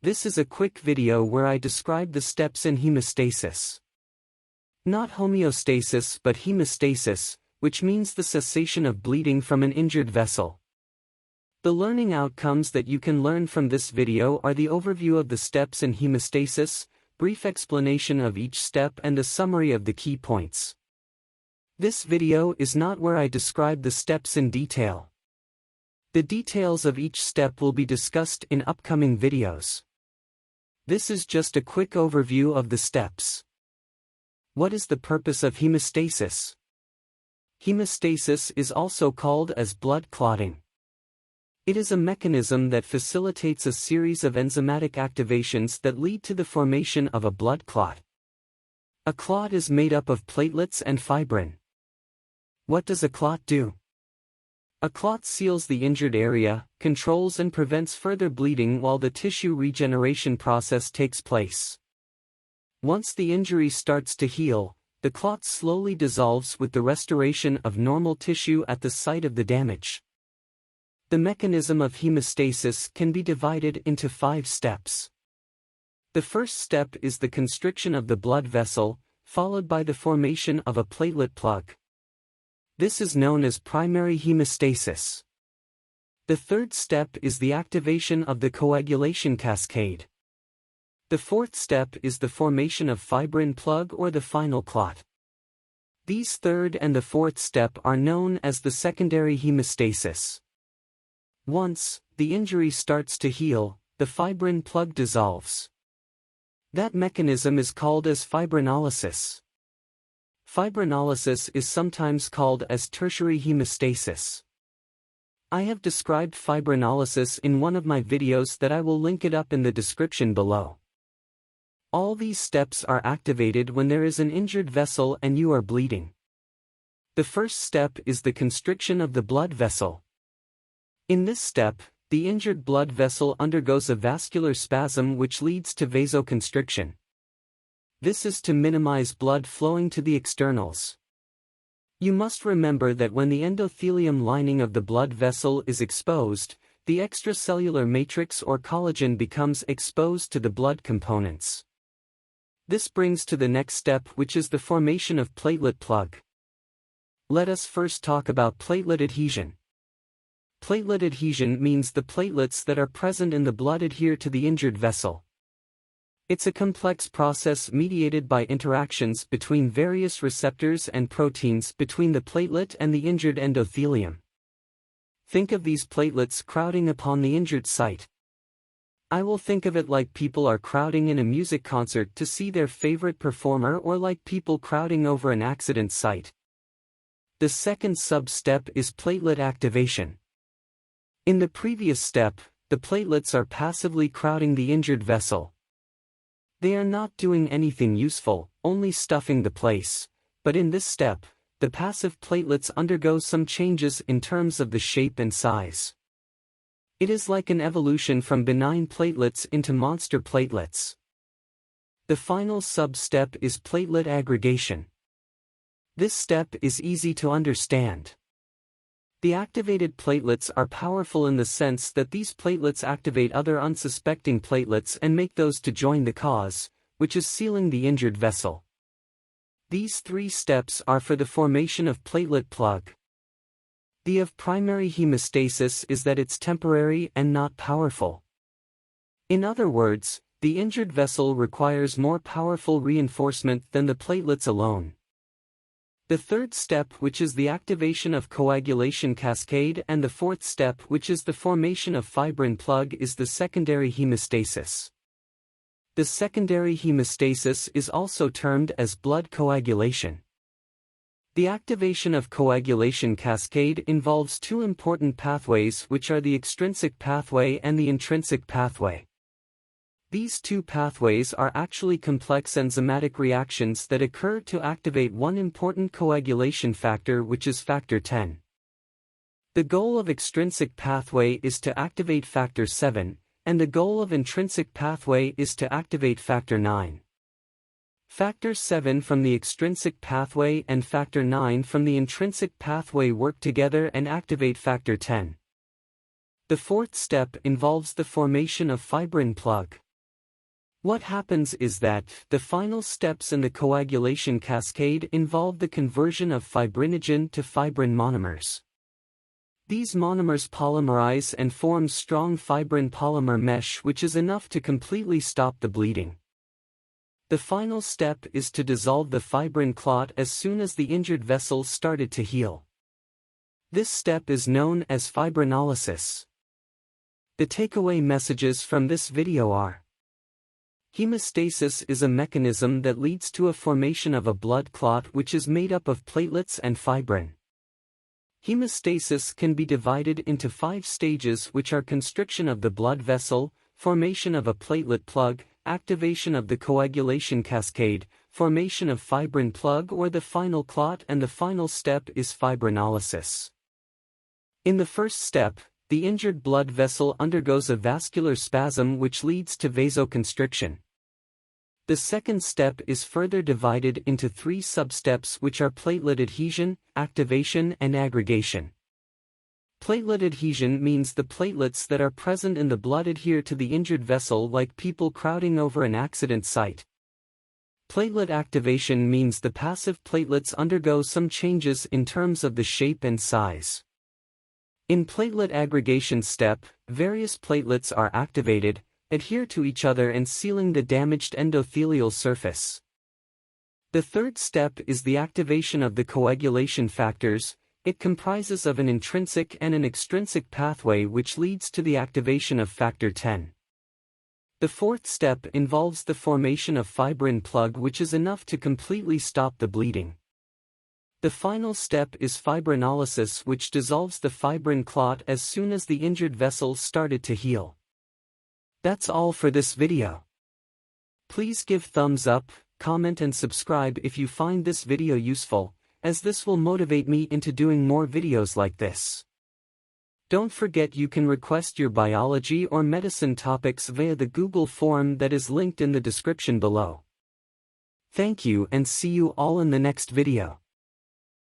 This is a quick video where I describe the steps in hemostasis. Not homeostasis but hemostasis, which means the cessation of bleeding from an injured vessel. The learning outcomes that you can learn from this video are the overview of the steps in hemostasis, brief explanation of each step and a summary of the key points. This video is not where I describe the steps in detail. The details of each step will be discussed in upcoming videos. This is just a quick overview of the steps. What is the purpose of hemostasis? Hemostasis is also called as blood clotting. It is a mechanism that facilitates a series of enzymatic activations that lead to the formation of a blood clot. A clot is made up of platelets and fibrin. What does a clot do? A clot seals the injured area, controls and prevents further bleeding while the tissue regeneration process takes place. Once the injury starts to heal, the clot slowly dissolves with the restoration of normal tissue at the site of the damage. The mechanism of hemostasis can be divided into 5 steps. The first step is the constriction of the blood vessel, followed by the formation of a platelet plug. This is known as primary hemostasis. The third step is the activation of the coagulation cascade. The fourth step is the formation of fibrin plug or the final clot. These third and the fourth step are known as the secondary hemostasis. Once the injury starts to heal, the fibrin plug dissolves. That mechanism is called as fibrinolysis. Fibrinolysis is sometimes called as tertiary hemostasis. I have described fibrinolysis in one of my videos that I will link it up in the description below. All these steps are activated when there is an injured vessel and you are bleeding. The first step is the constriction of the blood vessel. In this step, the injured blood vessel undergoes a vascular spasm which leads to vasoconstriction. This is to minimize blood flowing to the externals. You must remember that when the endothelium lining of the blood vessel is exposed, the extracellular matrix or collagen becomes exposed to the blood components. This brings to the next step, which is the formation of platelet plug. Let us first talk about platelet adhesion. Platelet adhesion means the platelets that are present in the blood adhere to the injured vessel. It's a complex process mediated by interactions between various receptors and proteins between the platelet and the injured endothelium. Think of these platelets crowding upon the injured site. I will think of it like people are crowding in a music concert to see their favorite performer or like people crowding over an accident site. The second sub-step is platelet activation. In the previous step, the platelets are passively crowding the injured vessel. They are not doing anything useful, only stuffing the place, but in this step, the passive platelets undergo some changes in terms of the shape and size. It is like an evolution from benign platelets into monster platelets. The final sub-step is platelet aggregation. This step is easy to understand. The activated platelets are powerful in the sense that these platelets activate other unsuspecting platelets and make those to join the cause, which is sealing the injured vessel. These 3 steps are for the formation of platelet plug. The of primary hemostasis is that it's temporary and not powerful. In other words, the injured vessel requires more powerful reinforcement than the platelets alone. The third step, which is the activation of coagulation cascade, and the fourth step, which is the formation of fibrin plug, is the secondary hemostasis. The secondary hemostasis is also termed as blood coagulation. The activation of coagulation cascade involves 2 important pathways, which are the extrinsic pathway and the intrinsic pathway. These 2 pathways are actually complex enzymatic reactions that occur to activate one important coagulation factor, which is factor 10. The goal of extrinsic pathway is to activate factor 7, and the goal of intrinsic pathway is to activate factor 9. Factor 7 from the extrinsic pathway and factor 9 from the intrinsic pathway work together and activate factor 10. The fourth step involves the formation of fibrin plug. What happens is that the final steps in the coagulation cascade involve the conversion of fibrinogen to fibrin monomers. These monomers polymerize and form strong fibrin polymer mesh, which is enough to completely stop the bleeding. The final step is to dissolve the fibrin clot as soon as the injured vessel started to heal. This step is known as fibrinolysis. The takeaway messages from this video are: hemostasis is a mechanism that leads to a formation of a blood clot which is made up of platelets and fibrin. Hemostasis can be divided into 5 stages, which are constriction of the blood vessel, formation of a platelet plug, activation of the coagulation cascade, formation of fibrin plug or the final clot, and the final step is fibrinolysis. In the first step, the injured blood vessel undergoes a vascular spasm which leads to vasoconstriction. The second step is further divided into 3 substeps, which are platelet adhesion, activation, and aggregation. Platelet adhesion means the platelets that are present in the blood adhere to the injured vessel like people crowding over an accident site. Platelet activation means the passive platelets undergo some changes in terms of the shape and size. In platelet aggregation step, various platelets are activated, adhere to each other and sealing the damaged endothelial surface. The third step is the activation of the coagulation factors. It comprises of an intrinsic and an extrinsic pathway which leads to the activation of factor 10. The fourth step involves the formation of fibrin plug, which is enough to completely stop the bleeding. The final step is fibrinolysis, which dissolves the fibrin clot as soon as the injured vessel started to heal. That's all for this video. Please give thumbs up, comment and subscribe if you find this video useful, as this will motivate me into doing more videos like this. Don't forget you can request your biology or medicine topics via the Google form that is linked in the description below. Thank you and see you all in the next video.